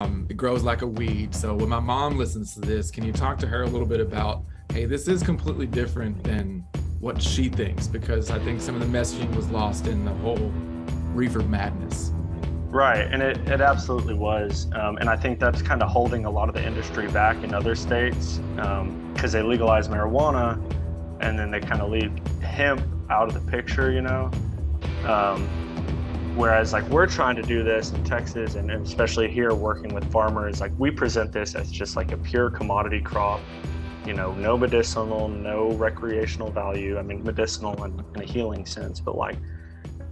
It grows like a weed. So when my mom listens to this, can you talk to her a little bit about, hey, this is completely different than what she thinks? Because I think some of the messaging was lost in the whole reefer madness. Right, and it absolutely was. And I think that's kind of holding a lot of the industry back in other states because they legalize marijuana and then they kind of leave hemp out of the picture. Um, Whereas like we're trying to do this in Texas and especially here working with farmers, like we present this as just like a pure commodity crop, no medicinal, no recreational value. I mean, medicinal in a healing sense, but like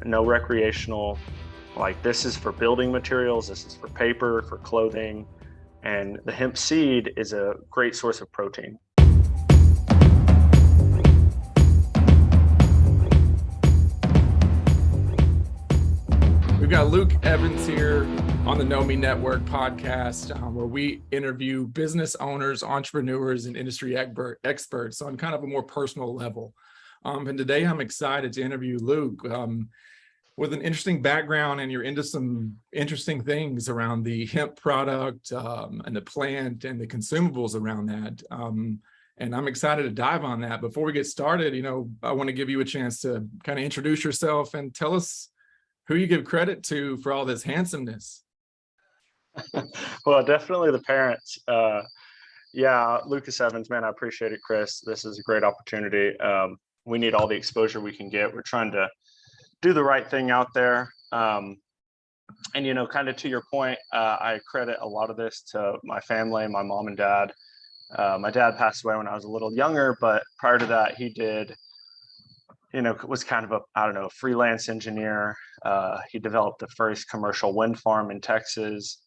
no recreational, like this is for building materials, this is for paper, for clothing, and the hemp seed is a great source of protein. We've got Luke Evans here on the Know Me Network podcast, where we interview business owners, entrepreneurs, and industry experts on kind of a more personal level. And today I'm excited to interview Luke with an interesting background, and you're into some interesting things around the hemp product and the plant and the consumables around that. And I'm excited to dive on that. Before we get started, I want to give you a chance to kind of introduce yourself and tell us who you give credit to for all this handsomeness. Well, definitely the parents. Yeah, Lucas Evans, man, I appreciate it, Chris. This is a great opportunity. We need all the exposure we can get. We're trying to do the right thing out there. And, kind of to your point, I credit a lot of this to my family, my mom and dad. My dad passed away when I was a little younger, but prior to that, he did was kind of a freelance engineer. He developed the first commercial wind farm in Texas.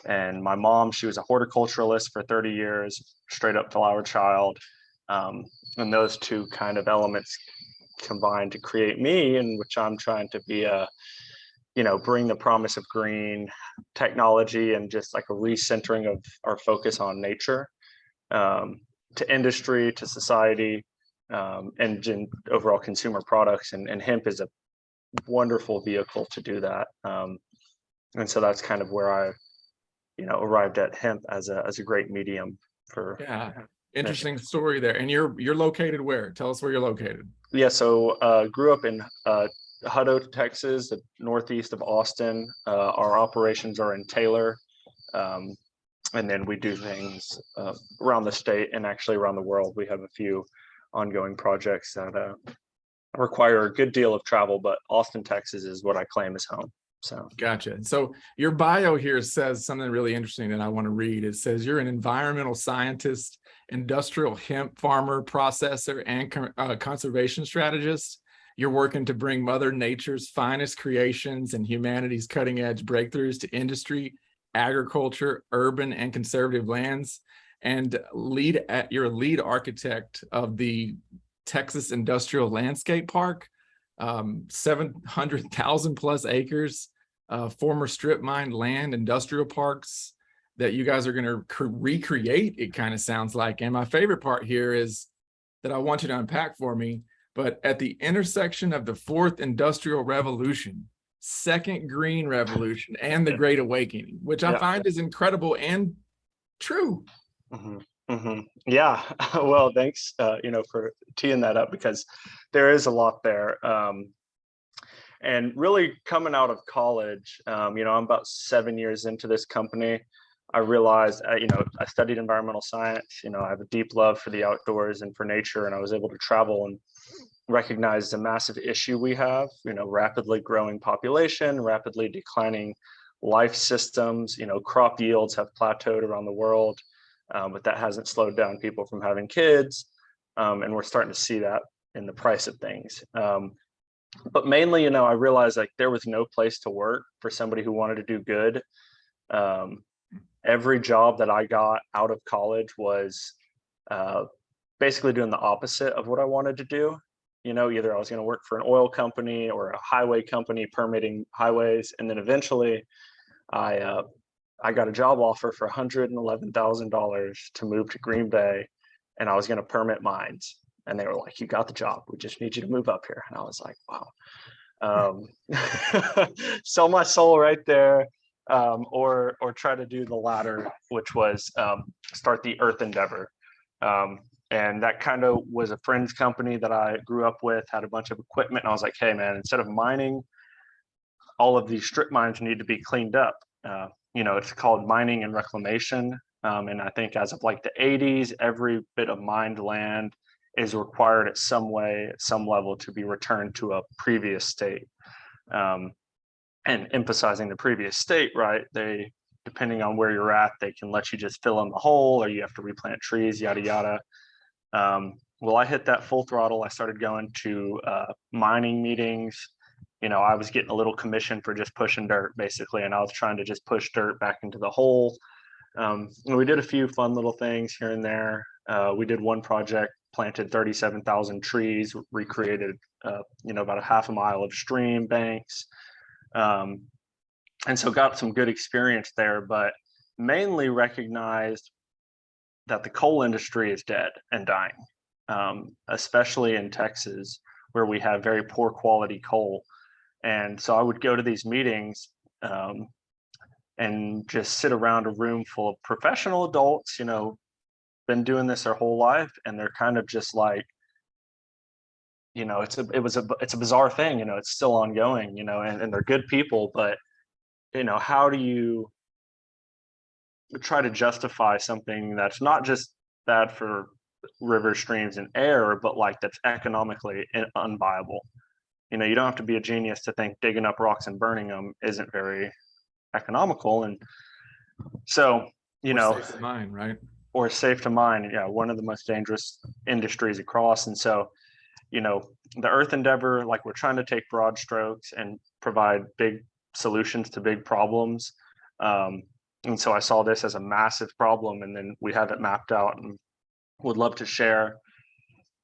And my mom, she was a horticulturalist for 30 years, straight up flower child. And those two kind of elements combined to create me, in which I'm trying to be bring the promise of green technology and just like a recentering of our focus on nature to industry, to society. And in overall consumer products, and hemp is a wonderful vehicle to do that. And so that's kind of where I, arrived at hemp as a great medium for. Yeah, interesting story there. And you're located where? Tell us where you're located. Yeah, so grew up in Hutto, Texas, the northeast of Austin. Our operations are in Taylor. And then we do things around the state and actually around the world. We have a few ongoing projects that require a good deal of travel, but Austin, Texas is what I claim is home. So Gotcha. So your bio here says something really interesting that I want to read. It says you're an environmental scientist, industrial hemp farmer, processor, and conservation strategist. You're working to bring Mother Nature's finest creations and humanity's cutting edge breakthroughs to industry, agriculture, urban, and conservative lands. And you're a lead architect of the Texas Industrial Landscape Park, 700,000 plus acres, former strip mine land, industrial parks that you guys are going to recreate, it kind of sounds like. And my favorite part here is that I want you to unpack for me, but at the intersection of the fourth industrial revolution, second green revolution, and the Great Awakening, which I find is incredible and true. Mm-hmm. Mm-hmm. Yeah. Well, thanks, for teeing that up, because there is a lot there. And really coming out of college, I'm about 7 years into this company. I realized, I studied environmental science. I have a deep love for the outdoors and for nature, and I was able to travel and recognize the massive issue we have, rapidly growing population, rapidly declining life systems, crop yields have plateaued around the world. But that hasn't slowed down people from having kids. And we're starting to see that in the price of things. But mainly, I realized like there was no place to work for somebody who wanted to do good. Every job that I got out of college was basically doing the opposite of what I wanted to do. Either I was going to work for an oil company or a highway company permitting highways. And then eventually I got a job offer for $111,000 to move to Green Bay, and I was going to permit mines. And they were like, "You got the job. We just need you to move up here." And I was like, "Wow." Sell my soul right there. or try to do the latter, which was start the Earth Endeavor. And that kind of was a friend's company that I grew up with, had a bunch of equipment. And I was like, hey, man, instead of mining, all of these strip mines need to be cleaned up. It's called mining and reclamation. And I think as of like the 80s, every bit of mined land is required at some way, at some level, to be returned to a previous state. And emphasizing the previous state, right? They, depending on where you're at, they can let you just fill in the hole, or you have to replant trees, yada, yada. Well, I hit that full throttle. I started going to mining meetings. I was getting a little commission for just pushing dirt, basically, and I was trying to just push dirt back into the hole. And we did a few fun little things here and there. We did one project, planted 37,000 trees, recreated, about a half a mile of stream banks. And so got some good experience there, but mainly recognized that the coal industry is dead and dying, especially in Texas, where we have very poor quality coal. And so I would go to these meetings and just sit around a room full of professional adults, been doing this their whole life, and they're kind of just like, it's a bizarre thing, it's still ongoing, and they're good people, but how do you try to justify something that's not just bad for rivers, streams, and air, but like that's economically unviable? You don't have to be a genius to think digging up rocks and burning them isn't very economical. And so, safe to mine, right? Or safe to mine. Yeah, one of the most dangerous industries across. And so, the Earth Endeavor, like, we're trying to take broad strokes and provide big solutions to big problems. And so I saw this as a massive problem, and then we have it mapped out and would love to share.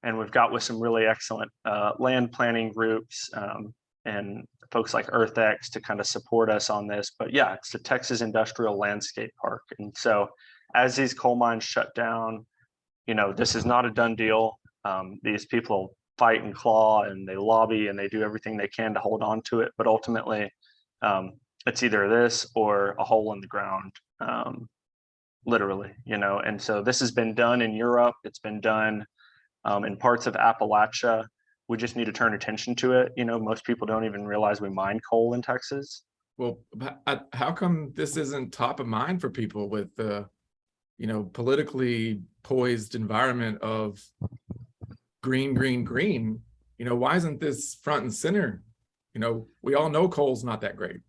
And we've got with some really excellent land planning groups and folks like EarthX to kind of support us on this. But yeah, it's the Texas Industrial Landscape Park. And so as these coal mines shut down, this is not a done deal. These people fight and claw, and they lobby, and they do everything they can to hold on to it. But ultimately, it's either this or a hole in the ground, literally, And so this has been done in Europe. It's been done in parts of Appalachia. We just need to turn attention to it. Most people don't even realize we mine coal in Texas. Well, how come this isn't top of mind for people with the, politically poised environment of green, green, green? Why isn't this front and center? We all know coal's not that great.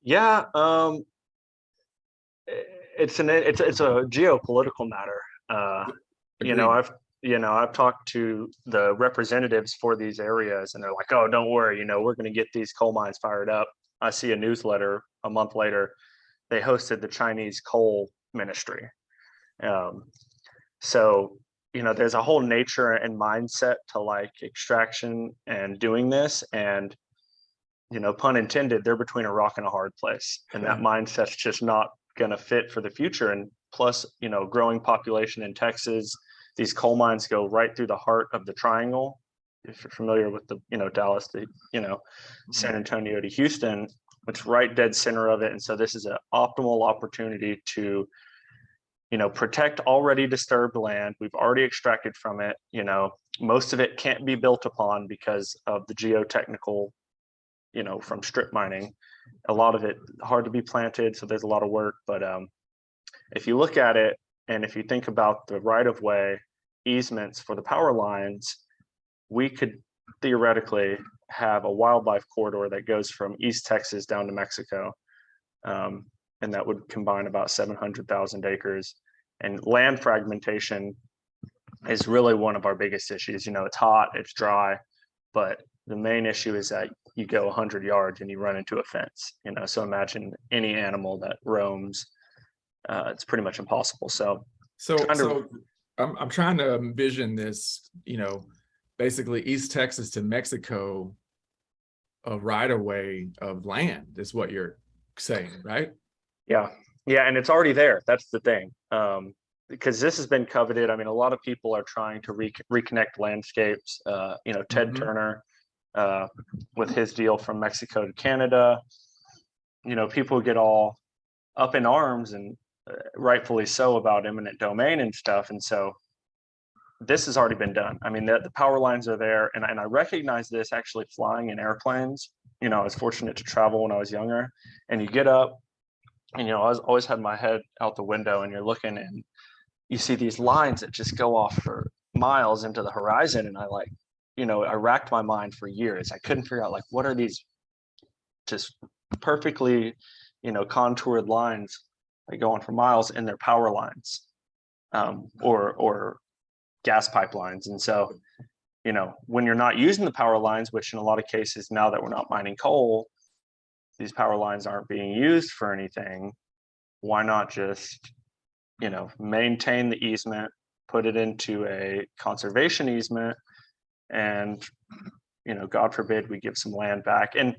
Yeah, it's a geopolitical matter. I've talked to the representatives for these areas, and they're like, "Oh, don't worry, we're going to get these coal mines fired up." I see a newsletter a month later, they hosted the Chinese coal ministry. So there's a whole nature and mindset to like extraction and doing this, and pun intended, they're between a rock and a hard place, and that mindset's just not going to fit for the future. And plus, growing population in Texas, these coal mines go right through the heart of the triangle. If you're familiar with the, Dallas to, San Antonio to Houston, it's right dead center of it. And so this is an optimal opportunity to, protect already disturbed land. We've already extracted from it. Most of it can't be built upon because of the geotechnical, from strip mining. A lot of it hard to be planted, so there's a lot of work. But if you look at it, and if you think about the right-of-way easements for the power lines, we could theoretically have a wildlife corridor that goes from East Texas down to Mexico. And that would combine about 700,000 acres. And land fragmentation is really one of our biggest issues. It's hot, it's dry, but the main issue is that you go 100 yards and you run into a fence. So imagine any animal that roams. It's pretty much impossible. So I'm trying to envision this, basically East Texas to Mexico, a right of way of land is what you're saying, right? Yeah. And it's already there. That's the thing. Because this has been coveted. I mean, a lot of people are trying to reconnect landscapes. Ted Turner with his deal from Mexico to Canada. people get all up in arms, and rightfully so, about eminent domain and stuff. And so this has already been done. I mean, the power lines are there, and I recognize this actually flying in airplanes. I was fortunate to travel when I was younger, and you get up, and I was always had my head out the window, and you're looking, and you see these lines that just go off for miles into the horizon. And I racked my mind for years. I couldn't figure out, like, what are these just perfectly, contoured lines that go on for miles, and they're power lines, or gas pipelines. And so, when you're not using the power lines, which in a lot of cases, now that we're not mining coal, these power lines aren't being used for anything, why not just, maintain the easement, put it into a conservation easement, and, God forbid we give some land back. And,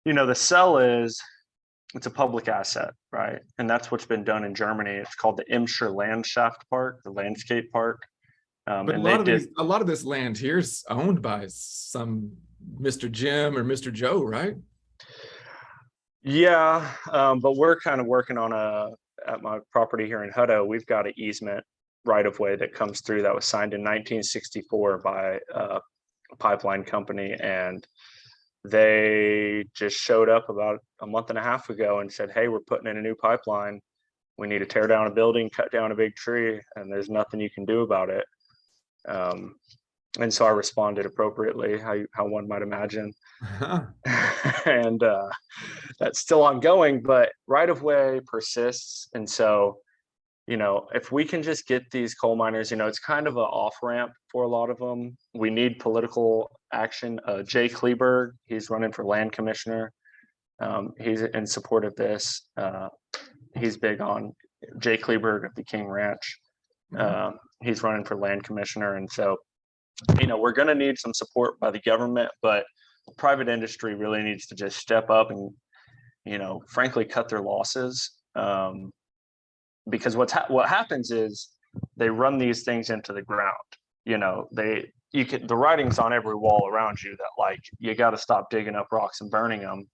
the sell it's a public asset, right? And that's what's been done in Germany. It's called the Imscher Landschaft Park, the landscape park. But a lot of this land here is owned by some Mr. Jim or Mr. Joe, right? Yeah, but we're kind of working on at my property here in Hutto, we've got an easement right of way that comes through that was signed in 1964 by a pipeline company, and they just showed up about a month and a half ago and said, "Hey, we're putting in a new pipeline. We need to tear down a building, cut down a big tree, and there's nothing you can do about it." And so I responded appropriately, how one might imagine. And that's still ongoing, but right of way persists. And so, if we can just get these coal miners, it's kind of an off ramp for a lot of them. We need political action. Jay Kleberg, he's running for land commissioner. He's in support of this. He's big on Jay Kleberg of the King Ranch. He's running for land commissioner. And so, we're going to need some support by the government, but private industry really needs to just step up and, frankly, cut their losses. Because what happens is they run these things into the ground. The writing's on every wall around you that, like, you got to stop digging up rocks and burning them.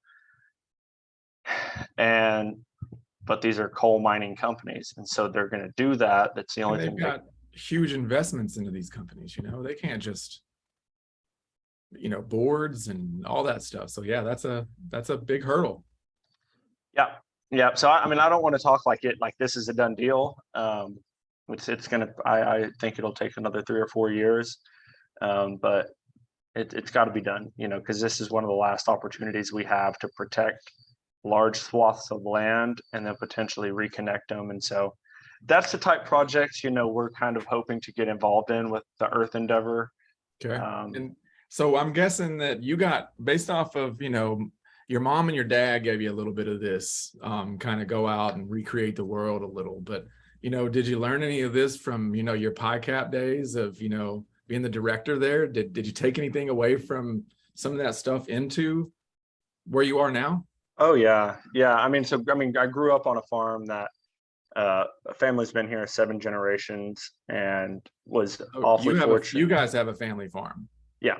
But these are coal mining companies, and so they're going to do that. That's the only thing. They've got huge investments into these companies. They can't just, boards and all that stuff. So yeah, that's a big hurdle. Yeah. So I don't want to talk like this is a done deal. It's gonna. I think it'll take another 3 or 4 years, but it's got to be done. Because this is one of the last opportunities we have to protect large swaths of land and then potentially reconnect them. And so that's the type projects, we're kind of hoping to get involved in with the Earth Endeavor. Okay. And so I'm guessing that you got, based off of, your mom and your dad gave you a little bit of this, kind of go out and recreate the world a little, but, did you learn any of this from, your PICAP days of, being the director there? Did you take anything away from some of that stuff into where you are now? Oh yeah. I grew up on a farm that a family's been here 7 generations and was awfully fortunate. You guys have a family farm. Yeah.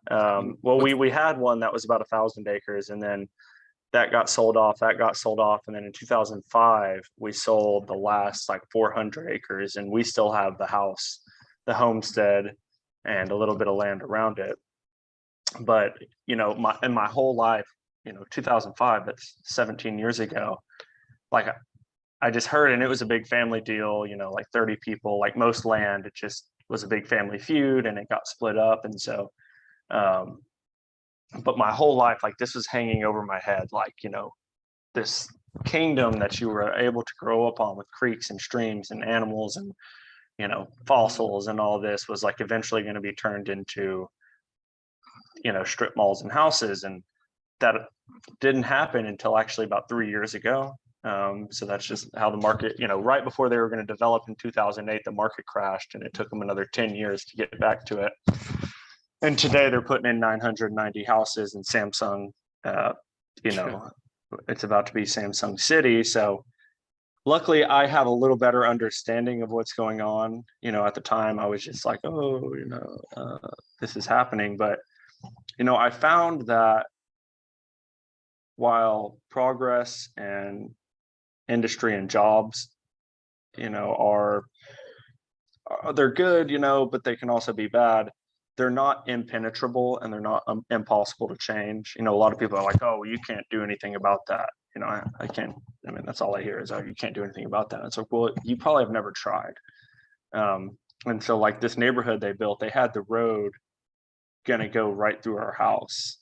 Well, we had one that was about 1,000 acres, and then that got sold off. And then in 2005, we sold the last 400 acres, and we still have the house, the homestead, and a little bit of land around it. But my whole life, 2005, that's 17 years ago. I just heard, and it was a big family deal. 30 people. Like most land, it just was a big family feud, and it got split up. And so, but my whole life, this was hanging over my head, this kingdom that you were able to grow up on with creeks and streams and animals and, fossils and all this was eventually going to be turned into, strip malls and houses. And that didn't happen until actually about 3 years ago. So that's just how the market, right before they were going to develop in 2008, the market crashed, and it took them another 10 years to get back to it. And today they're putting in 990 houses, and Samsung, it's about to be Samsung City. So luckily I have a little better understanding of what's going on. At the time I was just like, this is happening. But, I found that while progress and industry and jobs, they're good, but they can also be bad. They're not impenetrable and they're not impossible to change. A lot of people are like, oh, you can't do anything about that. I can't. I mean, that's all I hear is, oh, you can't do anything about that. It's like, well, you probably have never tried. And so like this neighborhood they built, they had the road gonna go right through our house.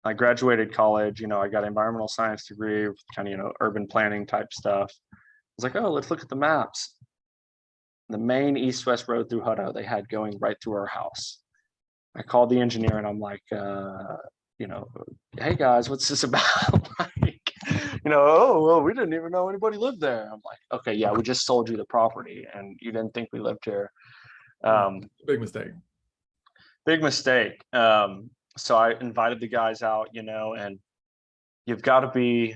I graduated college, I got an environmental science degree, kind of, urban planning type stuff. I was like, oh, let's look at the maps. The main east-west road through Hutto they had going right through our house. I called the engineer and I'm like, hey guys, what's this about? Like, oh, well, we didn't even know anybody lived there. I'm like, okay, yeah, we just sold you the property and you didn't think we lived here. Big mistake. Big mistake. So I invited the guys out, and you've got to be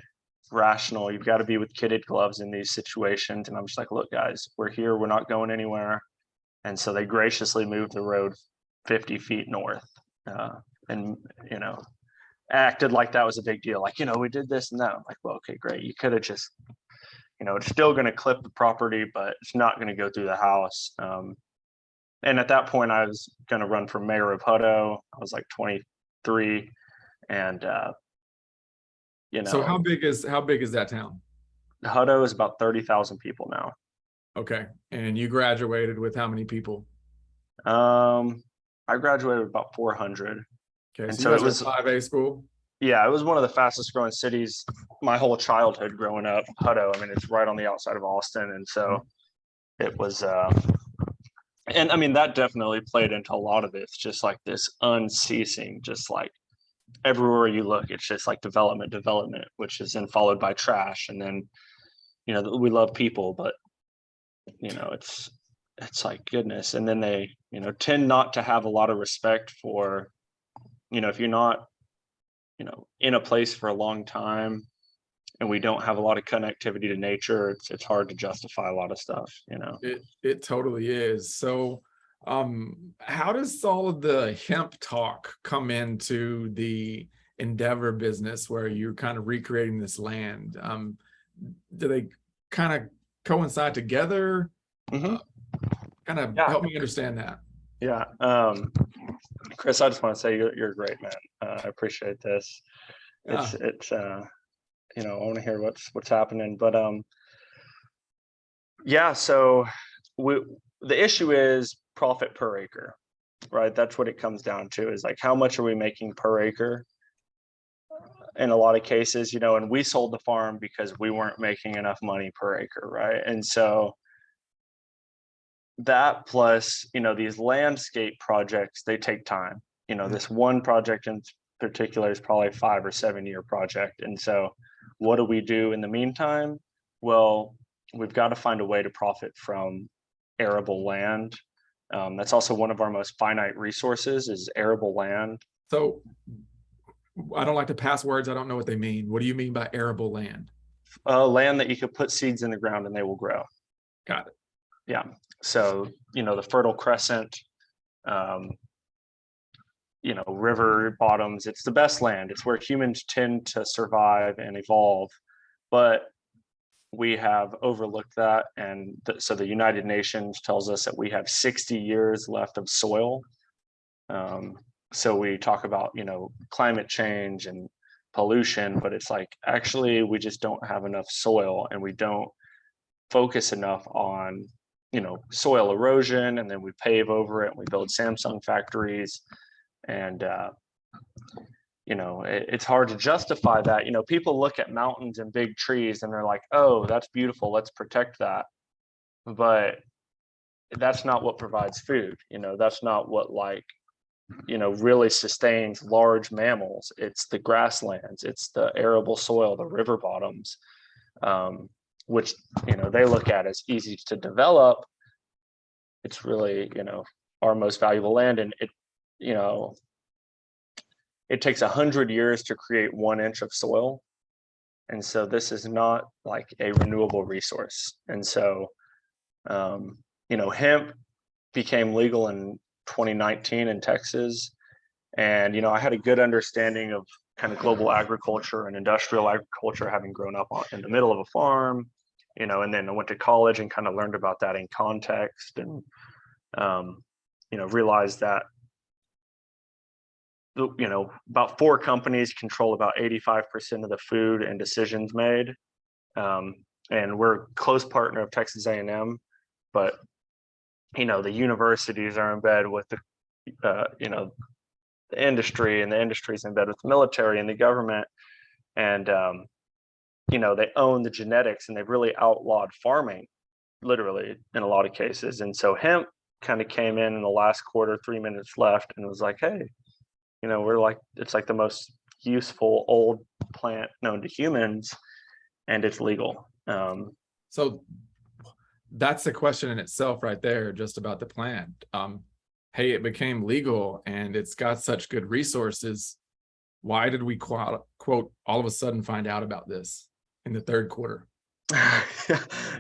rational. You've got to be with kidded gloves in these situations. And I'm just like, look, guys, we're here. We're not going anywhere. And so they graciously moved the road 50 feet north, and acted like that was a big deal. Like, we did this and that. I'm like, well, okay, great. You could have just, it's still going to clip the property, but it's not going to go through the house. And at that point, I was going to run for mayor of Hutto. I was like 23, and So how big is that town? Hutto is about 30,000 people now. Okay, and you graduated with how many people? I graduated with about 400. Okay, and so it was 5A school. Yeah, it was one of the fastest growing cities my whole childhood growing up. Hutto, I mean, it's right on the outside of Austin, and so it was. And I mean, that definitely played into a lot of it. It's just like this unceasing, just like everywhere you look, it's just like development, which is then followed by trash. And then, we love people, but, it's like goodness. And then they, tend not to have a lot of respect for, if you're not, in a place for a long time and we don't have a lot of connectivity to nature, it's hard to justify a lot of stuff, It totally is. So how does all of the hemp talk come into the Endeavor business where you're kind of recreating this land? Do they kind of coincide together? Mm-hmm. Kind of Yeah. help me understand that. Yeah. Chris, I just want to say you're a great man. I appreciate this. It's I want to hear what's happening, but yeah. So the issue is profit per acre, right? That's what it comes down to, is like, how much are we making per acre? In a lot of cases, and we sold the farm because we weren't making enough money per acre, right? And so that plus, these landscape projects, they take time. This one project in particular is probably a 5 or 7 year project. And so what do we do in the meantime? Well, we've got to find a way to profit from arable land. That's also one of our most finite resources, is arable land. So I don't like to pass words. I don't know what they mean. What do you mean by arable land? Land that you could put seeds in the ground and they will grow. Got it. Yeah. So, the Fertile Crescent, river bottoms, it's the best land. It's where humans tend to survive and evolve. But we have overlooked that. And so the United Nations tells us that we have 60 years left of soil. So we talk about, climate change and pollution, but it's like, actually, we just don't have enough soil, and we don't focus enough on, soil erosion. And then we pave over it and we build Samsung factories. And, it's hard to justify that. People look at mountains and big trees and they're like, oh, that's beautiful, let's protect that. But that's not what provides food. That's not what really sustains large mammals. It's the grasslands, it's the arable soil, the river bottoms, which they look at as easy to develop. It's really our most valuable land, and it takes 100 years to create 1 inch of soil. And so this is not like a renewable resource. And so hemp became legal in 2019 in Texas. And I had a good understanding of kind of global agriculture and industrial agriculture, having grown up in the middle of a farm, and then I went to college and kind of learned about that in context, and realized that about 4 companies control about 85% of the food and decisions made, and we're a close partner of Texas A&M, but the universities are in bed with the the industry, and the industry's in bed with the military and the government, and they own the genetics, and they've really outlawed farming, literally, in a lot of cases. And so hemp kind of came in the last quarter, 3 minutes left, and was like, hey, it's like the most useful old plant known to humans, and it's legal. So that's the question in itself right there, just about the plant. Hey, it became legal and it's got such good resources. Why did we quote all of a sudden find out about this in the third quarter?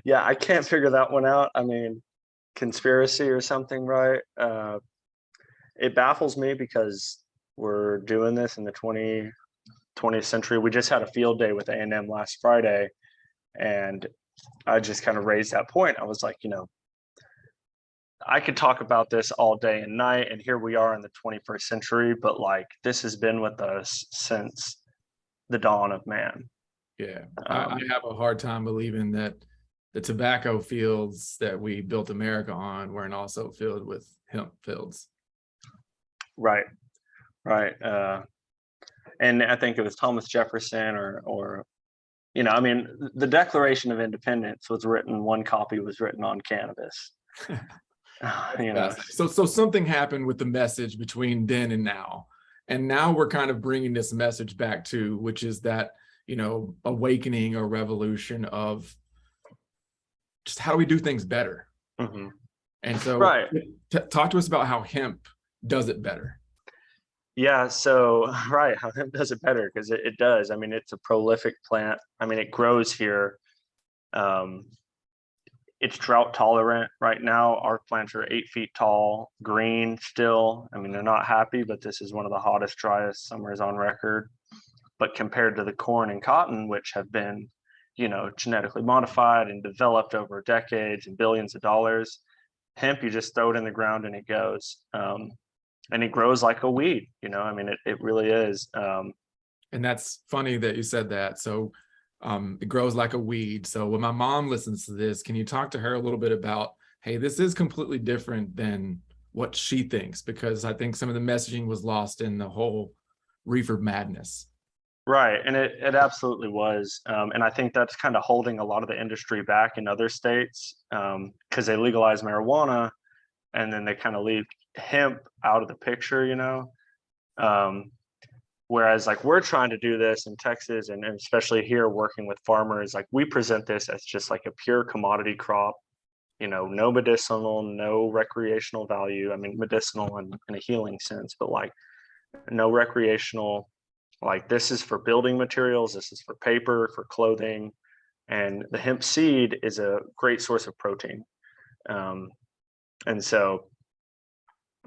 Yeah, I can't figure that one out. I mean, conspiracy or something, right? It baffles me because we're doing this in the 20th century. We just had a field day with A&M last Friday, and I just kind of raised that point. I was like, I could talk about this all day and night, and here we are in the 21st century, but like this has been with us since the dawn of man. Yeah, I have a hard time believing that the tobacco fields that we built America on weren't also filled with hemp fields. Right. And I think it was Thomas Jefferson or the Declaration of Independence was written, one copy was written on cannabis. So something happened with the message between then and now. And now we're kind of bringing this message back to, which is that, awakening or revolution of just how do we do things better? Mm-hmm. And so talk to us about how hemp does it better. Yeah, so how hemp does it better, because it does. I mean, it's a prolific plant. I mean, it grows here. It's drought tolerant. Right now, our plants are 8 feet tall, green still. I mean, they're not happy, but this is one of the hottest, driest summers on record. But compared to the corn and cotton, which have been, genetically modified and developed over decades and billions of dollars, hemp, you just throw it in the ground and it goes. And it grows like a weed, I mean, it really is. And that's funny that you said that. So it grows like a weed. So when my mom listens to this, can you talk to her a little bit about, hey, this is completely different than what she thinks? Because I think some of the messaging was lost in the whole reefer madness. Right. And it absolutely was. And I think that's kind of holding a lot of the industry back in other states, because they legalize marijuana and then they kind of leave hemp out of the picture, whereas like we're trying to do this in Texas, and especially here working with farmers, like we present this as just like a pure commodity crop, no medicinal, no recreational value. I mean, medicinal in a healing sense, but like no recreational. Like this is for building materials, this is for paper, for clothing, and the hemp seed is a great source of protein. And so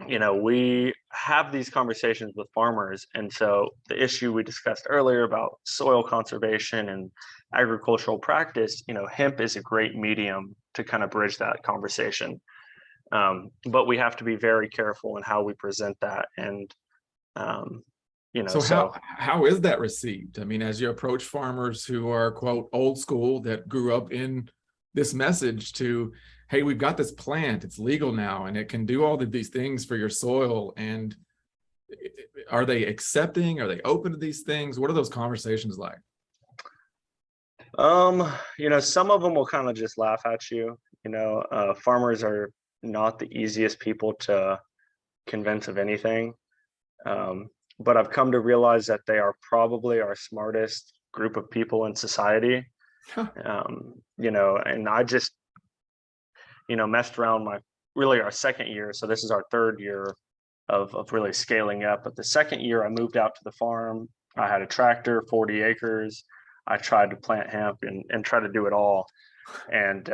we have these conversations with farmers. And so the issue we discussed earlier about soil conservation and agricultural practice, hemp is a great medium to kind of bridge that conversation. But we have to be very careful in how we present that. And, so how is that received? I mean, as you approach farmers who are, quote, old school, that grew up in this message to, hey, we've got this plant, it's legal now, and it can do all of these things for your soil. And are they accepting? Are they open to these things? What are those conversations like? Some of them will kind of just laugh at you. Farmers are not the easiest people to convince of anything. But I've come to realize that they are probably our smartest group of people in society. And I just, messed around our second year. So this is our third year of really scaling up. But the second year I moved out to the farm. I had a tractor, 40 acres. I tried to plant hemp and try to do it all. And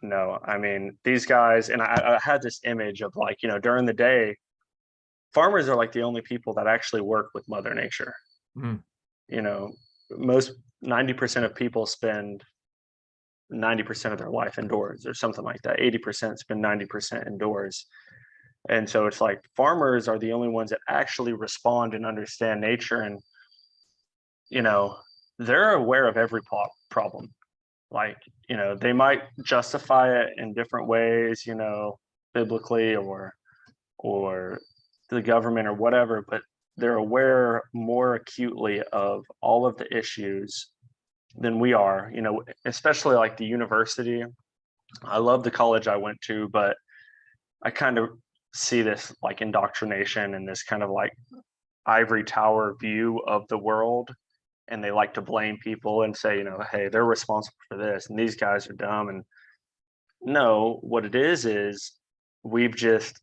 no, I mean, these guys, and I had this image of like, during the day, farmers are like the only people that actually work with Mother Nature. Mm. You know, most 90% of people spend 90% of their life indoors or something like that. 80% spend 90% indoors. And so it's like farmers are the only ones that actually respond and understand nature. And, you know, they're aware of every problem. Like, you know, they might justify it in different ways, you know, biblically or the government or whatever, but they're aware more acutely of all of the issues than we are, you know, especially like the university. I love the college I went to, but I kind of see this like indoctrination and this kind of like ivory tower view of the world. And they like to blame people and say, you know, hey, they're responsible for this and these guys are dumb. And no, what it is we've just,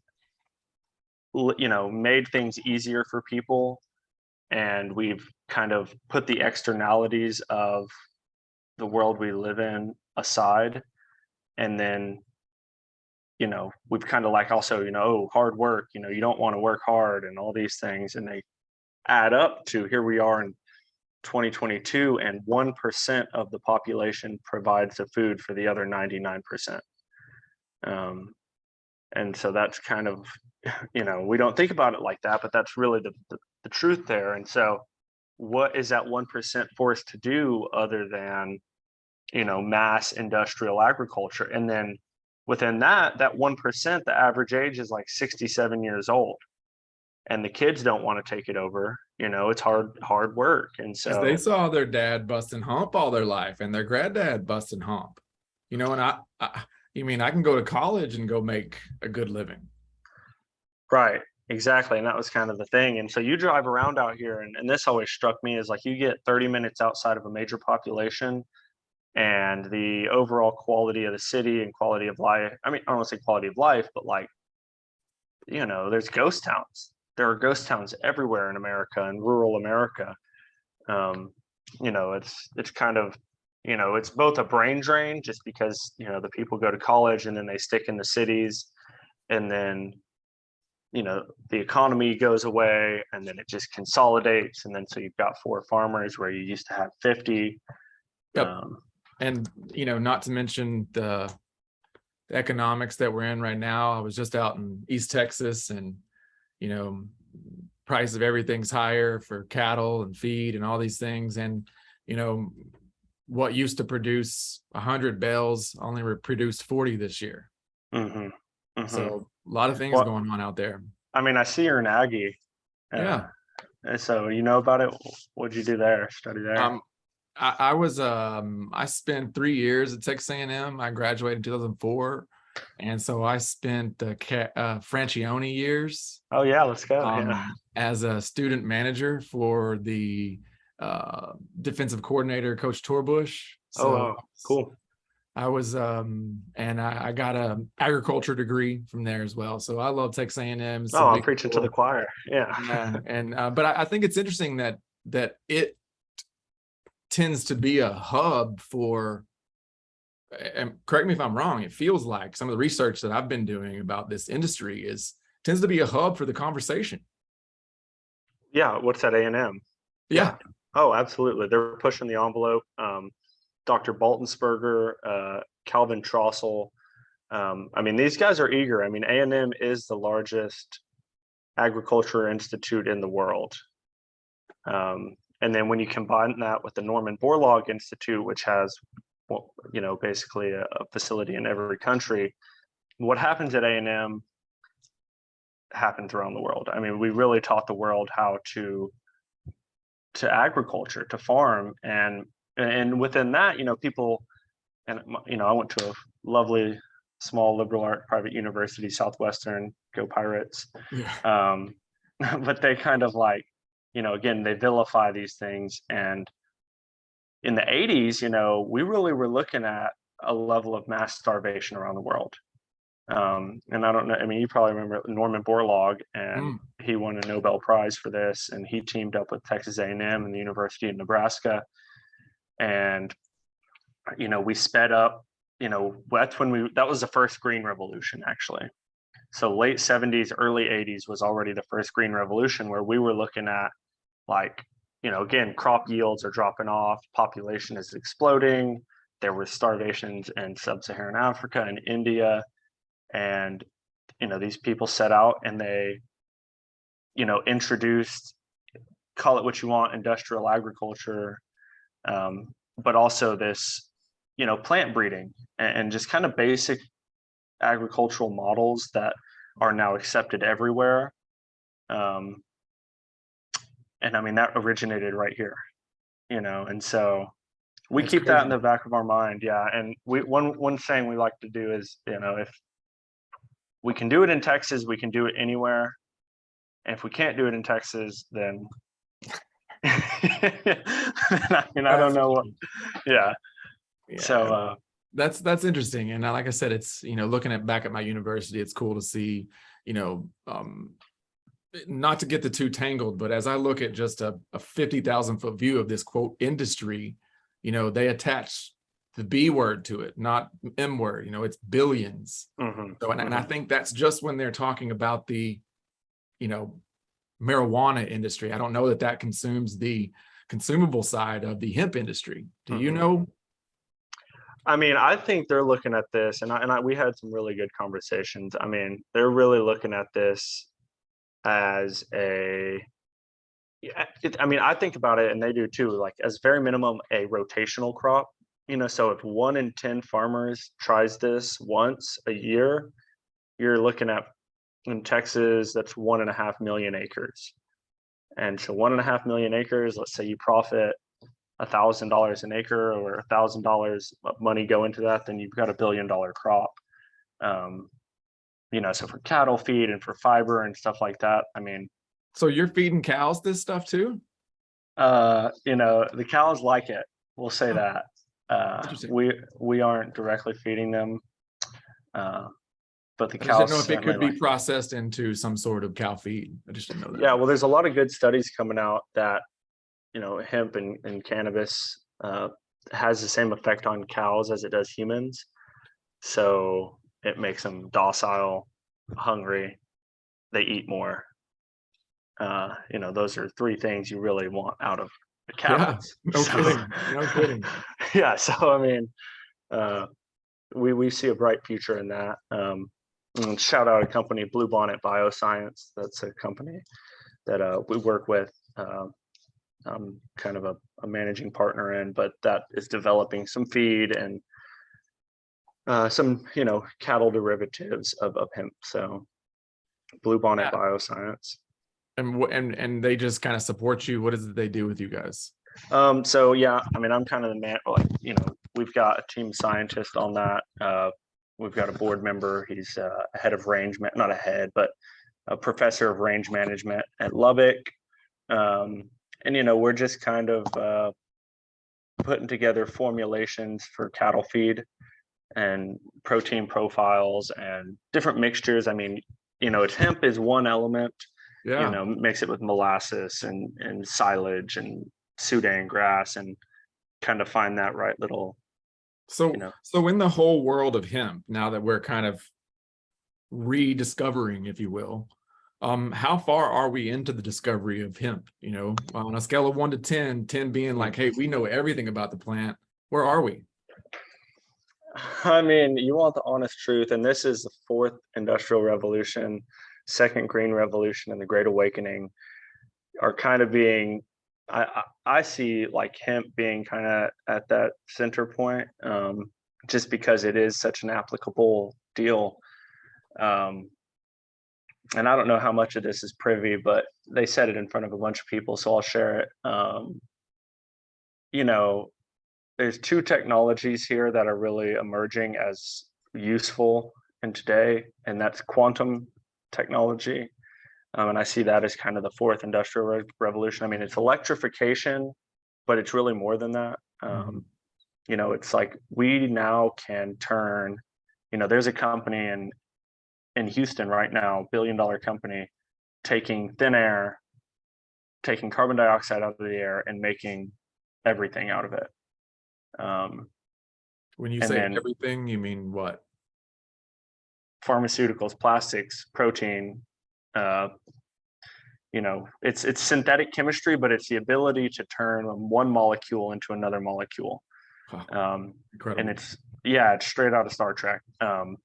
you know, made things easier for people, and we've kind of put the externalities of the world we live in aside. And then, you know, we've kind of like also, you know, oh, hard work, you know, you don't want to work hard and all these things. And they add up to here we are in 2022, and 1% of the population provides the food for the other 99%. And so that's kind of, you know, we don't think about it like that, but that's really the truth there. And so what is that 1% forced to do other than, you know, mass industrial agriculture? And then within that 1%, the average age is like 67 years old, and the kids don't want to take it over. You know, it's hard work. And Because they so saw their dad busting hump all their life and their granddad busting hump, you know, and you mean I can go to college and go make a good living. right, exactly. And that was kind of the thing. And so you drive around out here, and this always struck me, is like you get 30 minutes outside of a major population, and the overall quality of the city and quality of life, I mean, I don't want to say quality of life, but like, you know, there's ghost towns. There are ghost towns everywhere in America and rural America. Um, you know, it's kind of, you know, it's both a brain drain just because, you know, the people go to college and then they stick in the cities, and then, you know, the economy goes away and then it just consolidates. And then so you've got 4 farmers where you used to have 50. Yep. And, you know, not to mention the economics that we're in right now. I was just out in East Texas, and, you know, price of everything's higher for cattle and feed and all these things. And, you know, what used to produce 100 bales only produced 40 this year. Mm-hmm. Mm-hmm. So a lot of things going on out there. I mean, I see you're an Aggie. Yeah. So you know about it. What'd you do there? Study there? I spent 3 years at Texas A&M. I graduated in 2004. And so I spent the Francione years. Oh yeah, let's go. As a student manager for the defensive coordinator, Coach Torbush. So wow. Cool. I was, and I got a agriculture degree from there as well. So I love Texas A&M. I'm preaching to the choir. Yeah. And but I think it's interesting that it tends to be a hub for, and correct me if I'm wrong, it feels like some of the research that I've been doing about this industry tends to be a hub for the conversation. Yeah. What's that, A&M? Yeah. Oh, absolutely. They're pushing the envelope. Dr. Baltensperger, Calvin Trossel. I mean, these guys are eager. I mean, A&M is the largest agriculture institute in the world. And then when you combine that with the Norman Borlaug Institute, which has, well, you know, basically a facility in every country, what happens at A&M happens around the world. I mean, we really taught the world how to agriculture, to farm, and within that, you know, people, and, you know, I went to a lovely small liberal art private university, Southwestern, go Pirates. Yeah. But they kind of like, you know, again, they vilify these things. And in the 80s, you know, we really were looking at a level of mass starvation around the world. And I don't know, I mean, you probably remember Norman Borlaug, and he won a Nobel Prize for this, and he teamed up with Texas A&M and the University of Nebraska. And, you know, we sped up, you know, that was the first green revolution, actually. So late 70s, early 80s was already the first green revolution, where we were looking at, like, again, crop yields are dropping off, population is exploding. There were starvations in sub-Saharan Africa and India. And, these people set out and they, introduced, call it what you want, industrial agriculture, but also this, plant breeding and just kind of basic agricultural models that are now accepted everywhere. And I mean, that originated right here, and so we That's keep that in crazy. the back of our mind. Yeah. And one thing we like to do is, if we can do it in Texas, we can do it anywhere. And if we can't do it in Texas, then I don't know what. Yeah. Yeah. So That's interesting. And like I said, it's, looking back at my university, it's cool to see, not to get the too tangled, but as I look at just a 50,000 foot view of this quote industry, they attach the B word to it, not M word, it's billions. So, and I think that's just when they're talking about the, marijuana industry. I don't know that consumes the consumable side of the hemp industry. Do you know? I mean, I think they're looking at this, and we had some really good conversations. I mean, they're really looking at this as I mean, I think about it, and they do too, like as very minimum a rotational crop. So if 1 in 10 farmers tries this once a year, you're looking at, in Texas, that's 1.5 million acres. And so 1.5 million acres, let's say you profit $1,000 an acre, or $1,000 of money go into that, then you've got $1 billion crop. So for cattle feed and for fiber and stuff like that, I mean. So you're feeding cows this stuff too? The cows like it. We'll say that. We aren't directly feeding them, but the I just didn't know cows if it could be like processed into some sort of cow feed. I just didn't know that. Yeah, well, there's a lot of good studies coming out that hemp and cannabis has the same effect on cows as it does humans. So it makes them docile, hungry, they eat more. Those are 3 things you really want out of the cows. Yeah, no kidding. No kidding. Yeah, so I mean, we see a bright future in that. And shout out a company, Bluebonnet Bioscience. That's a company that we work with. I'm kind of a managing partner in, but that is developing some feed and some cattle derivatives of hemp. So Bluebonnet Bioscience. And they just kind of support you. What is it they do with you guys? So yeah, I mean, I'm kind of the man. We've got a team scientist on that. We've got a board member. He's a head of range, not a head, but a professor of range management at Lubbock. And we're just kind of putting together formulations for cattle feed and protein profiles and different mixtures. I mean, it's hemp is one element. Yeah. Mix it with molasses and silage and Sudan grass and kind of find that right little. So in the whole world of hemp, now that we're kind of rediscovering, if you will, how far are we into the discovery of hemp? On a scale of 1 to 10, 10 being like, hey, we know everything about the plant. Where are we? I mean, you want the honest truth, and this is the 4th industrial revolution, 2nd green revolution, and the Great Awakening are kind of being. I see like hemp being kind of at that center point, just because it is such an applicable deal. And I don't know how much of this is privy, but they said it in front of a bunch of people, so I'll share it. There's 2 technologies here that are really emerging as useful in today, and that's quantum technology. And I see that as kind of the 4th industrial revolution. I mean, it's electrification, but it's really more than that. It's like we now can turn, there's a company in Houston right now, $1 billion company, taking thin air, taking carbon dioxide out of the air and making everything out of it. When you say everything, you mean what? pharmaceuticals, plastics, protein. It's synthetic chemistry, but it's the ability to turn one molecule into another molecule. Incredible. And it's straight out of Star Trek. And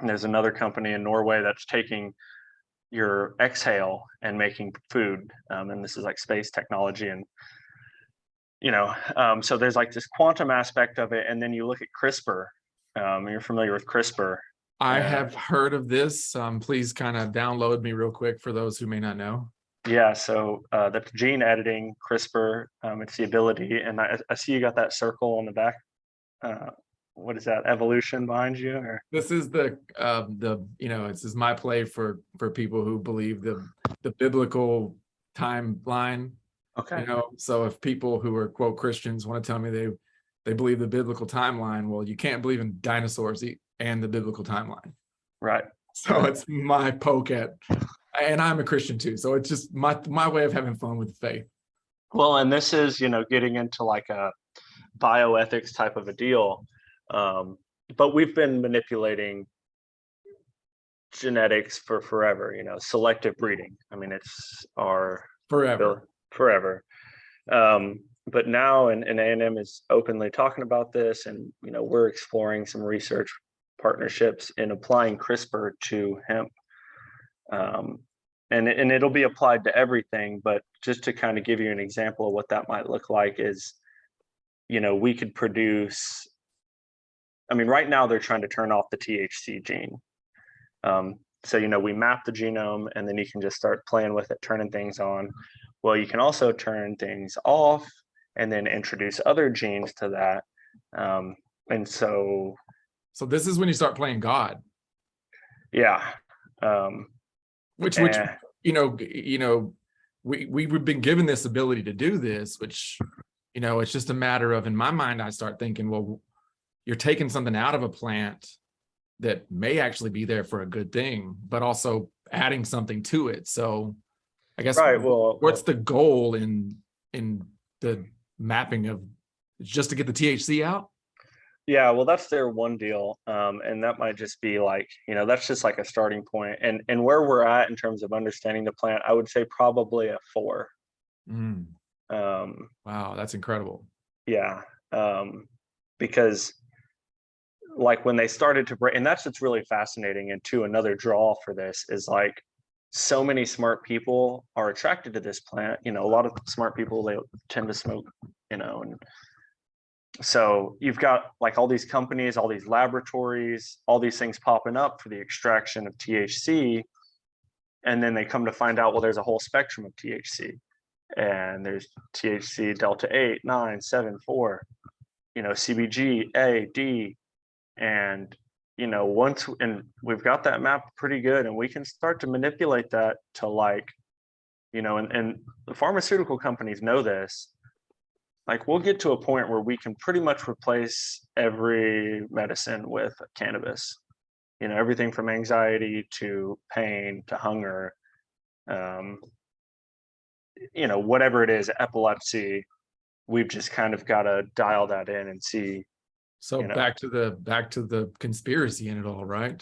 there's another company in Norway that's taking your exhale and making food. And this is like space technology. And, so there's like this quantum aspect of it. And then you look at CRISPR. You're familiar with CRISPR. I have heard of this. Please kind of download me real quick for those who may not know. Yeah, so that's gene editing, CRISPR. It's the ability, and I see you got that circle on the back. What is that? Evolution behind you, or this is this is my play for people who believe the biblical timeline. okay, so if people who are quote Christians want to tell me they believe the biblical timeline, well, you can't believe in dinosaurs and the biblical timeline. right? So it's my poke at, and I'm a Christian too. So it's just my way of having fun with faith. Well, and this is, getting into like a bioethics type of a deal. But we've been manipulating genetics for forever, selective breeding. I mean, it's our forever. But now, and A&M is openly talking about this, and we're exploring some research partnerships in applying CRISPR to hemp. And it'll be applied to everything, but just to kind of give you an example of what that might look like is, we could produce, right now they're trying to turn off the THC gene. So, we map the genome and then you can just start playing with it, turning things on. Well, you can also turn things off and then introduce other genes to that. And so this is when you start playing God. Yeah. Which we've been given this ability to do this, which, it's just a matter of, in my mind, I start thinking, well, you're taking something out of a plant that may actually be there for a good thing, but also adding something to it. So I guess, right. Well, what's the goal in the mapping of, just to get the THC out? Yeah, well, that's their one deal. And that might just be like, that's just like a starting point. And where we're at in terms of understanding the plant, I would say probably a 4. Wow, that's incredible. Yeah. Because like when they started to break, and that's what's really fascinating. And too, another draw for this is like, so many smart people are attracted to this plant. A lot of smart people, they tend to smoke, and so you've got like all these companies, all these laboratories, all these things popping up for the extraction of THC. And then they come to find out, well, there's a whole spectrum of THC, and there's THC delta 8, 9, 7, 4, CBG, A, D. And, and we've got that map pretty good, and we can start to manipulate that to like, and the pharmaceutical companies know this. Like, we'll get to a point where we can pretty much replace every medicine with cannabis, everything from anxiety to pain to hunger, whatever it is, epilepsy. We've just kind of got to dial that in and see. So back to the conspiracy in it all, right?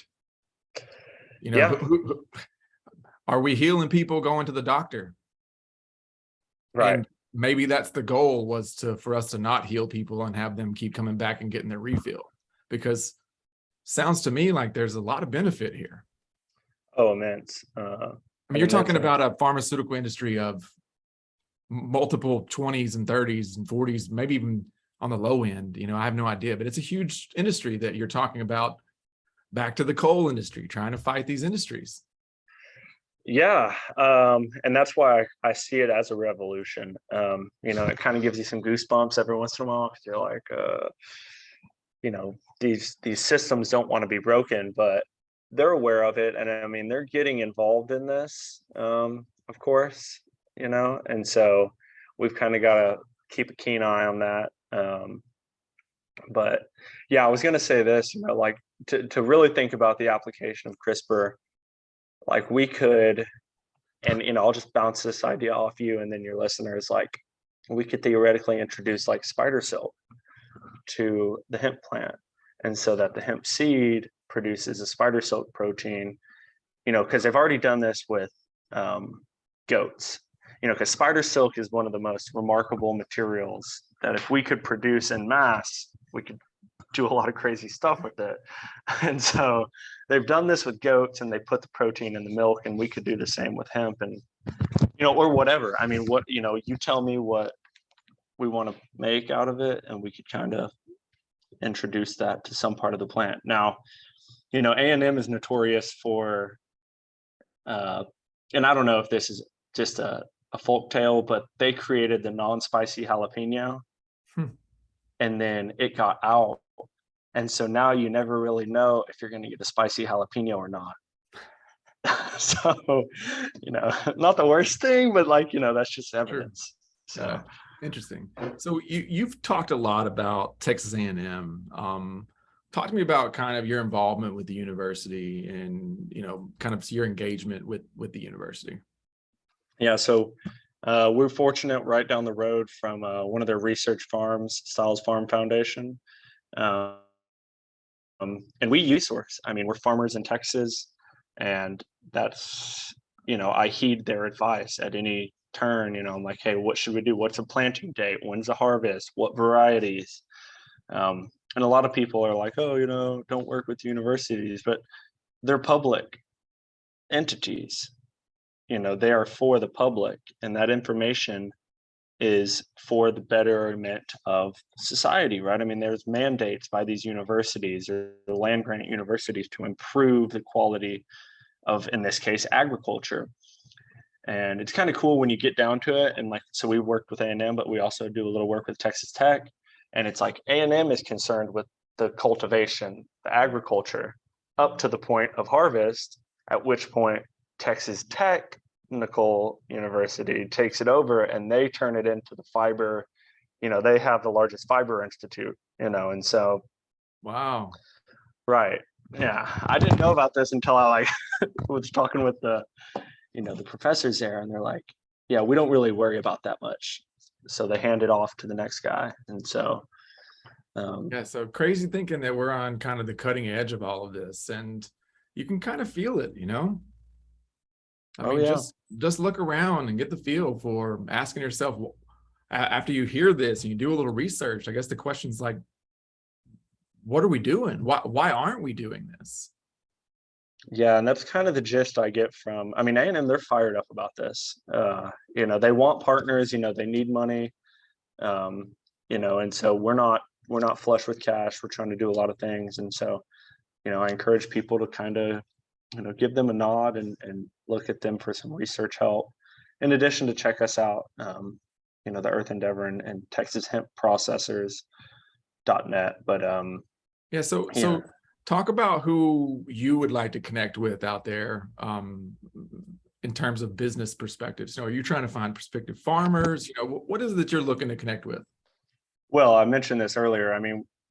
Yeah. Are we healing people going to the doctor? Right. And maybe that's the goal, was for us to not heal people and have them keep coming back and getting their refill, because sounds to me like there's a lot of benefit here. Oh, immense. You're talking about a pharmaceutical industry of multiple 20s and 30s and 40s, maybe even on the low end. I have no idea, but it's a huge industry that you're talking about. Back to the coal industry, trying to fight these industries. Yeah. And that's why I see it as a revolution. It kind of gives you some goosebumps every once in a while. You're like, these systems don't want to be broken, but they're aware of it. And they're getting involved in this, of course, and so we've kind of got to keep a keen eye on that. But yeah, I was going to say this, like to really think about the application of CRISPR, like we could, and I'll just bounce this idea off you and then your listeners, like we could theoretically introduce like spider silk to the hemp plant. And so that the hemp seed produces a spider silk protein, because they've already done this with goats, because spider silk is one of the most remarkable materials that if we could produce in mass, we could do a lot of crazy stuff with it. And so they've done this with goats, and they put the protein in the milk, and we could do the same with hemp, and or whatever. I mean, you tell me what we want to make out of it, and we could kind of introduce that to some part of the plant. Now, A&M is notorious for and I don't know if this is just a folk tale, but they created the non-spicy jalapeno. And then it got out. And so now you never really know if you're going to get a spicy jalapeno or not. So, not the worst thing, but that's just evidence. Sure. So yeah. Interesting. So you've talked a lot about Texas A&M. Talk to me about kind of your involvement with the university and, kind of your engagement with the university. Yeah. So we're fortunate right down the road from one of their research farms, Stiles Farm Foundation. And we resource. I mean, we're farmers in Texas, and that's, I heed their advice at any turn. I'm like, hey, what should we do? What's a planting date? When's the harvest? What varieties? And a lot of people are like, oh, don't work with universities, but they're public entities. They are for the public, and that information is for the betterment of society, right? I mean, there's mandates by these universities or the land grant universities to improve the quality of, in this case, agriculture. And it's kind of cool when you get down to it. And so we worked with A&M, but we also do a little work with Texas Tech. And it's like A&M is concerned with the cultivation, the agriculture, up to the point of harvest, at which point Texas Technical University takes it over, and they turn it into the fiber. They have the largest fiber institute, and so. Wow. Right. Yeah. I didn't know about this until I was talking with the professors there, and they're like, yeah, we don't really worry about that much. So they hand it off to the next guy. And so. Yeah. So crazy thinking that we're on kind of the cutting edge of all of this, and you can kind of feel it, I mean, yeah. just look around and get the feel for asking yourself, after you hear this and you do a little research, I guess the question's like, what are we doing? Why aren't we doing this? Yeah, and that's kind of the gist I get from, A&M, they're fired up about this. They want partners, they need money. And so we're not flush with cash. We're trying to do a lot of things. And so, I encourage people to kind of, give them a nod and look at them for some research help. In addition to check us out, the Earth Endeavor and Texas Hemp Processors.net. But yeah, so talk about who you would like to connect with out there in terms of business perspectives. Are you trying to find prospective farmers? What is it that you're looking to connect with? Well, I mentioned this earlier.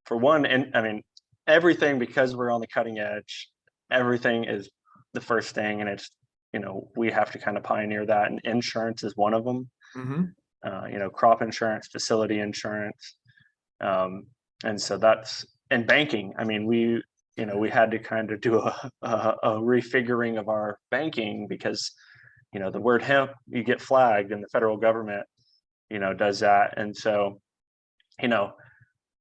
For one, and everything, because we're on the cutting edge, everything is the first thing, and it's, we have to kind of pioneer that, and insurance is one of them. Mm-hmm. Crop insurance, facility insurance, and so that's, and banking. We had to kind of do a refiguring of our banking, because the word hemp, you get flagged, and the federal government does that. And so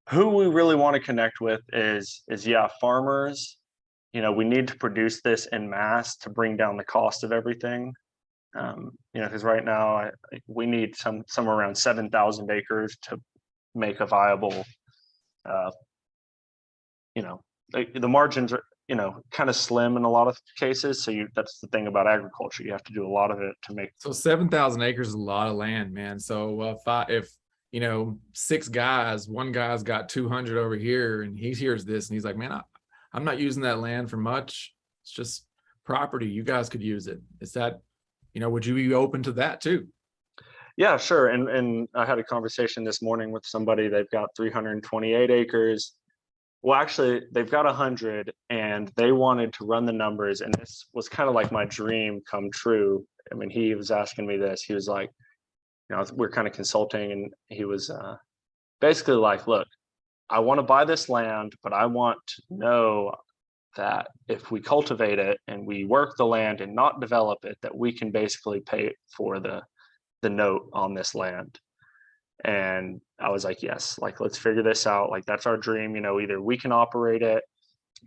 who we really want to connect with is farmers. We need to produce this in mass to bring down the cost of everything. Because right now we need somewhere around 7,000 acres to make a viable. The margins are kind of slim in a lot of cases. So that's the thing about agriculture. You have to do a lot of it to make. So 7,000 acres is a lot of land, man. So if 6 guys, one guy's got 200 over here, and he hears this and he's like, man, I'm not using that land for much. It's just property. You guys could use it. Is that, would you be open to that too? Yeah, sure. And I had a conversation this morning with somebody. They've got 328 acres. Well, actually, they've got 100, and they wanted to run the numbers. And this was kind of like my dream come true. He was asking me this. He was like, we're kind of consulting, and he was basically like, look, I want to buy this land, but I want to know that if we cultivate it and we work the land and not develop it, that we can basically pay for the note on this land. And I was like, yes, like, let's figure this out. Like, that's our dream. Either we can operate it,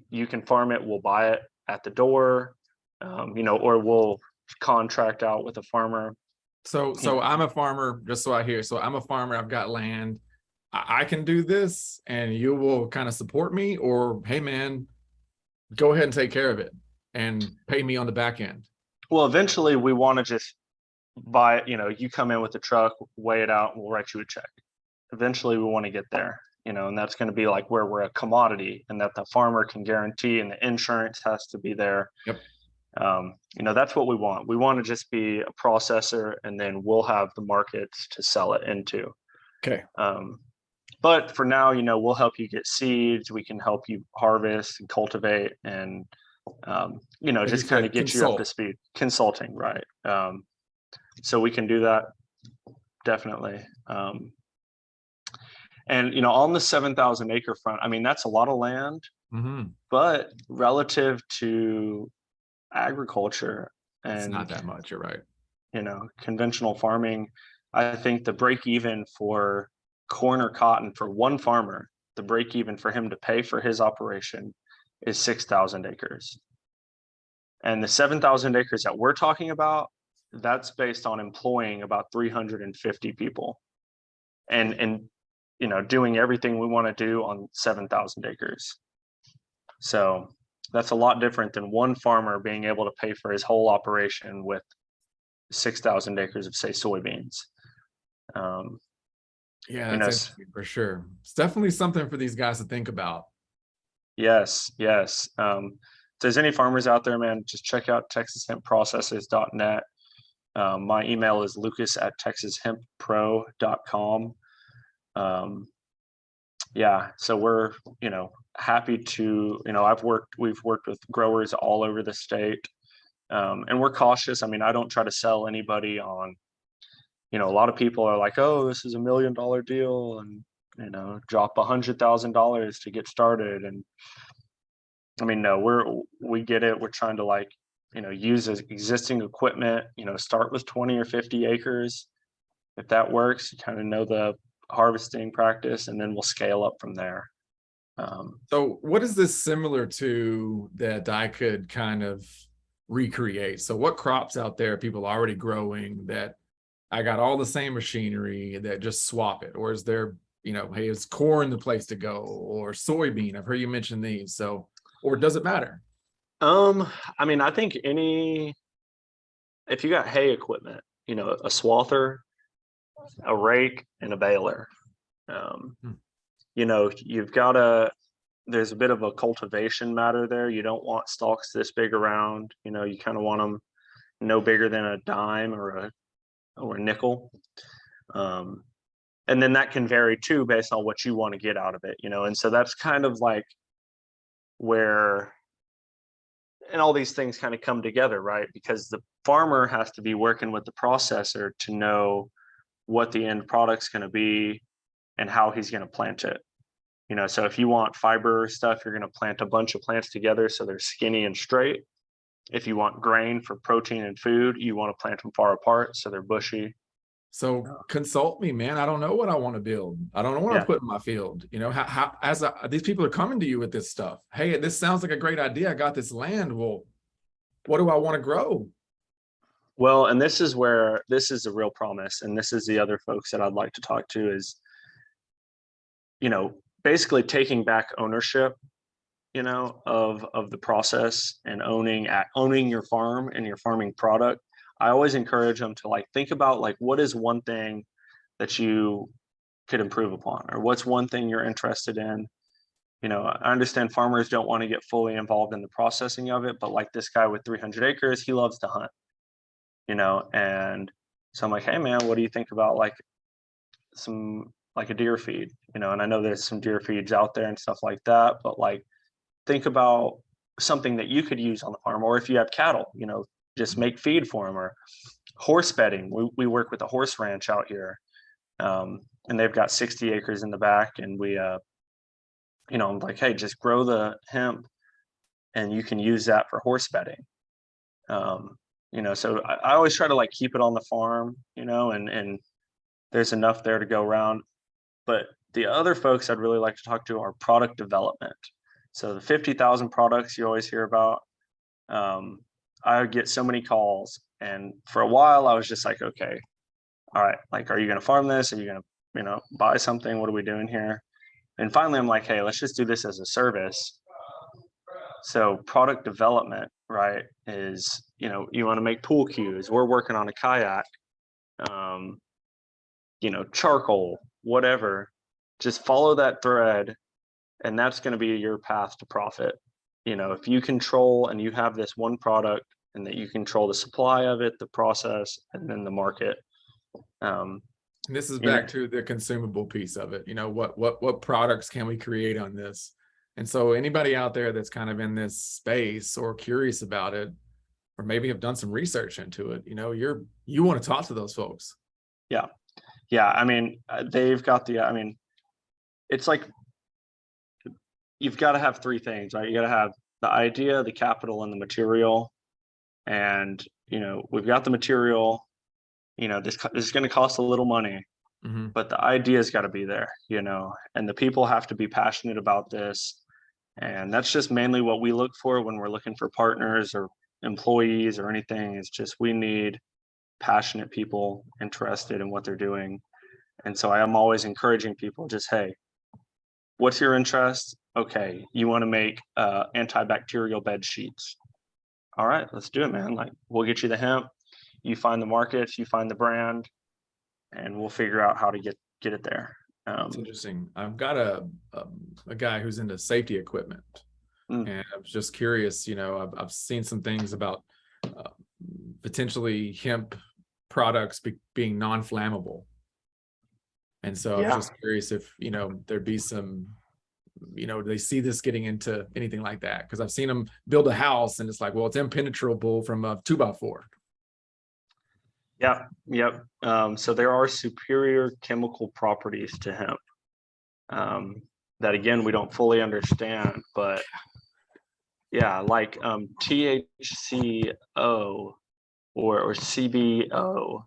you can farm it, we'll buy it at the door, or we'll contract out with a farmer. So I'm a farmer, just so I hear. So I'm a farmer, I've got land. I can do this and you will kind of support me, or hey man, go ahead and take care of it and pay me on the back end. Well, eventually we want to just buy it, you come in with the truck, weigh it out, and we'll write you a check. Eventually we want to get there, and that's going to be like where we're a commodity and that the farmer can guarantee, and the insurance has to be there. Yep. That's what we want. We want to just be a processor, and then we'll have the markets to sell it into. Okay. But for now, we'll help you get seeds. We can help you harvest and cultivate, and just kind of get you up to speed. Consulting, right? So we can do that, definitely. And on the 7,000 acre front, I mean, that's a lot of land, but relative to agriculture, and it's not that much. You're right. Conventional farming, I think the break even for corn or cotton for one farmer, the break even for him to pay for his operation is 6,000 acres. And the 7,000 acres that we're talking about, that's based on employing about 350 people and doing everything we want to do on 7,000 acres. So that's a lot different than one farmer being able to pay for his whole operation with 6,000 acres of, say, soybeans. Yeah, that's interesting for sure. It's definitely something for these guys to think about. Yes. If there's any farmers out there, man, just check out texashempprocessors.net. My email is lucas@texashemppro.com. So we're, happy to, we've worked with growers all over the state. And we're cautious. I mean, I don't try to sell anybody on, a lot of people are like, oh, this is $1 million deal, and, drop $100,000 to get started. And I mean, no, we get it. We're trying to use existing equipment, start with 20 or 50 acres. If that works, you kind of know the harvesting practice, and then we'll scale up from there. So what is this similar to that I could kind of recreate? So what crops out there are people already growing that I got all the same machinery that just swap it? Or is there, hey, is corn the place to go, or soybean? I've heard you mention these. So, or does it matter? I mean, I think if you got hay equipment, a swather, a rake, and a baler, there's a bit of a cultivation matter there. You don't want stalks this big around, you kind of want them no bigger than a dime or a nickel. And then that can vary too, based on what you want to get out of it, and so that's kind of like where, and all these things kind of come together, right? Because the farmer has to be working with the processor to know what the end product's going to be and how he's going to plant it. So if you want fiber stuff, you're going to plant a bunch of plants together so they're skinny and straight. If you want grain for protein and food, you want to plant them far apart so they're bushy. So consult me, man. I don't know what I want to build. I don't know what I put in my field. These people are coming to you with this stuff. Hey, this sounds like a great idea. I got this land. Well, what do I want to grow? Well, and this is a real promise. And this is the other folks that I'd like to talk to is, basically taking back ownership, of the process, and owning your farm and your farming product. I always encourage them to think about what is one thing that you could improve upon, or what's one thing you're interested in. I understand farmers don't want to get fully involved in the processing of it, but this guy with 300 acres, he loves to hunt, and so I'm like, hey man, what do you think about a deer feed, and I know there's some deer feeds out there and stuff like that, but think about something that you could use on the farm, or if you have cattle, just make feed for them, or horse bedding. We work with a horse ranch out here, and they've got 60 acres in the back, and we, I'm like, hey, just grow the hemp and you can use that for horse bedding. So I always try to like keep it on the farm, and there's enough there to go around. But the other folks I'd really like to talk to are product development. So the 50,000 products you always hear about, I would get so many calls, and for a while I was just like, okay, all right, like, are you going to farm this? Are you going to, buy something? What are we doing here? And finally, I'm like, hey, let's just do this as a service. So product development, right, is, you want to make pool cues. We're working on a kayak, charcoal, whatever. Just follow that thread, and that's going to be your path to profit. If you control and you have this one product, and that you control the supply of it, the process, and then the market. And this is back to the consumable piece of it. What products can we create on this? And so anybody out there that's kind of in this space or curious about it, or maybe have done some research into it, you want to talk to those folks. Yeah. I mean, they've got it's like, you've got to have three things, right? You got to have the idea, the capital, and the material. And, we've got the material, this is going to cost a little money, but the idea's got to be there, and the people have to be passionate about this. And that's just mainly what we look for when we're looking for partners or employees or anything. It's just, we need passionate people interested in what they're doing. And so I am always encouraging people, just, hey, what's your interest? Okay, you want to make antibacterial bed sheets. All right, let's do it, man. Like, we'll get you the hemp, you find the markets, you find the brand, and we'll figure out how to get it there. It's interesting. I've got a guy who's into safety equipment, and I was just curious. I've seen some things about potentially hemp products being non-flammable, and so I was just curious if there'd be some. Do they see this getting into anything like that? Because I've seen them build a house, and it's like, well, it's impenetrable from a 2x4. Yeah. Yep. So there are superior chemical properties to hemp that, again, we don't fully understand, but yeah, like THCO or CBO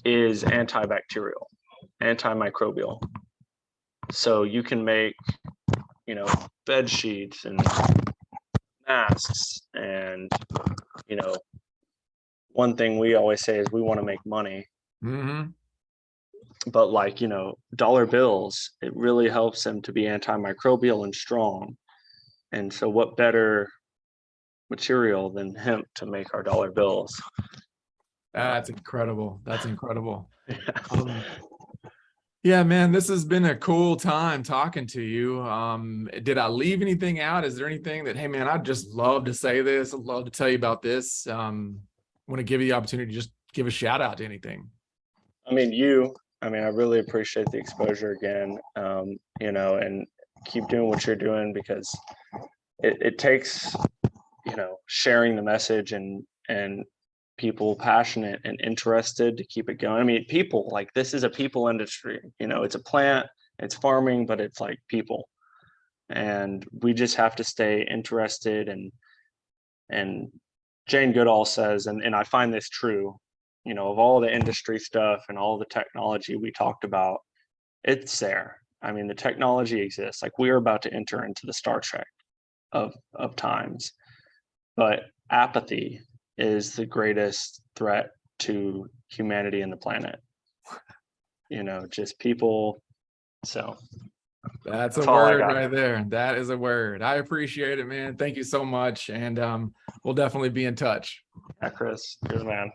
is antibacterial, antimicrobial. So you can make, bed sheets and masks, and, one thing we always say is we want to make money. But like, dollar bills, it really helps them to be antimicrobial and strong. And so what better material than hemp to make our dollar bills? That's incredible. Yeah, man, this has been a cool time talking to you. Did I leave anything out? Is there anything that, hey, man, I'd just love to say this. I'd love to tell you about this. Want to give you the opportunity to just give a shout out to anything. I really appreciate the exposure again, and keep doing what you're doing, because it takes, sharing the message and people passionate and interested to keep it going. People, like, this is a people industry, it's a plant, it's farming, but it's like people, and we just have to stay interested. And Jane Goodall says, and I find this true, of all the industry stuff and all the technology we talked about, it's there. The technology exists. Like, we are about to enter into the Star Trek of times, but apathy is the greatest threat to humanity and the planet. Just people. So that's a word right there. That is a word. I appreciate it, man. Thank you so much. And we'll definitely be in touch. Yeah, Chris, you're the man.